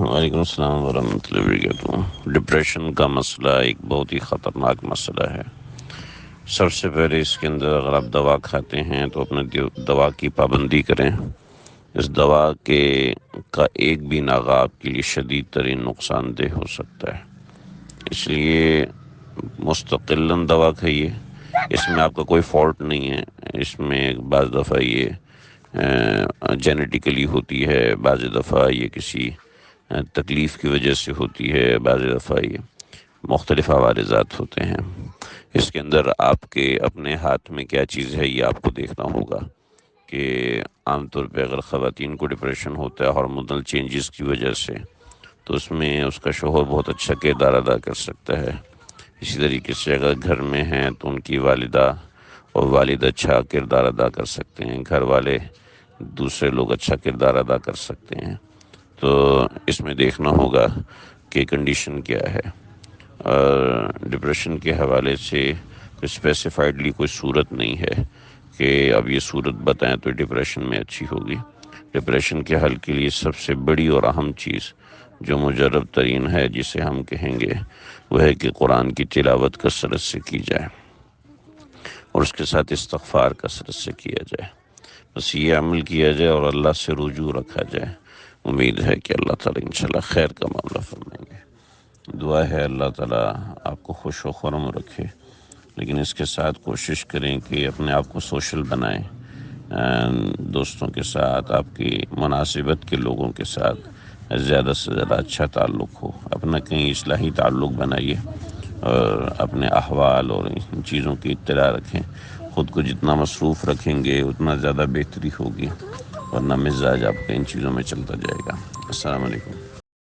وعلیکم السلام ورحمۃ اللہ وبرکاتہ۔ ڈپریشن کا مسئلہ ایک بہت ہی خطرناک مسئلہ ہے۔ سب سے پہلے اس کے اندر اگر آپ دوا کھاتے ہیں تو اپنے دوا کی پابندی کریں۔ اس دوا کا ایک بھی ناغہ آپ کے لیے شدید ترین نقصان دہ ہو سکتا ہے، اس لیے مستقلاً دوا کھائیے۔ اس میں آپ کا کوئی فالٹ نہیں ہے، اس میں بعض دفعہ یہ جینیٹیکلی ہوتی ہے، بعض دفعہ یہ کسی تکلیف کی وجہ سے ہوتی ہے، بعض دفعہ یہ مختلف عوارضات ہوتے ہیں۔ اس کے اندر آپ کے اپنے ہاتھ میں کیا چیز ہے یہ آپ کو دیکھنا ہوگا کہ عام طور پہ اگر خواتین کو ڈپریشن ہوتا ہے ہارمونل چینجز کی وجہ سے، تو اس میں اس کا شوہر بہت اچھا کردار ادا کر سکتا ہے۔ اسی طریقے سے اگر گھر میں ہیں تو ان کی والدہ اور والد اچھا کردار ادا کر سکتے ہیں، گھر والے دوسرے لوگ اچھا کردار ادا کر سکتے ہیں۔ تو اس میں دیکھنا ہوگا کہ کنڈیشن کیا ہے، اور ڈپریشن کے حوالے سے اسپیسیفائڈلی کوئی صورت نہیں ہے کہ اب یہ صورت بتائیں تو ڈپریشن میں اچھی ہوگی۔ ڈپریشن کے حل کے لیے سب سے بڑی اور اہم چیز جو مجرب ترین ہے جسے ہم کہیں گے وہ ہے کہ قرآن کی تلاوت کثرت سے کی جائے اور اس کے ساتھ استغفار کثرت سے کیا جائے۔ بس یہ عمل کیا جائے اور اللہ سے رجوع رکھا جائے۔ امید ہے کہ اللہ تعالیٰ انشاءاللہ خیر کا معاملہ فرمائیں گے۔ دعا ہے اللہ تعالیٰ آپ کو خوش و خرم رکھے، لیکن اس کے ساتھ کوشش کریں کہ اپنے آپ کو سوشل بنائیں، دوستوں کے ساتھ، آپ کی مناسبت کے لوگوں کے ساتھ زیادہ سے زیادہ اچھا تعلق ہو۔ اپنا کہیں اصلاحی تعلق بنائیے اور اپنے احوال اور ان چیزوں کی اطلاع رکھیں۔ خود کو جتنا مصروف رکھیں گے اتنا زیادہ بہتری ہوگی، ورنہ مزاج آپ کا ان چیزوں میں چلتا جائے گا۔ السلام علیکم۔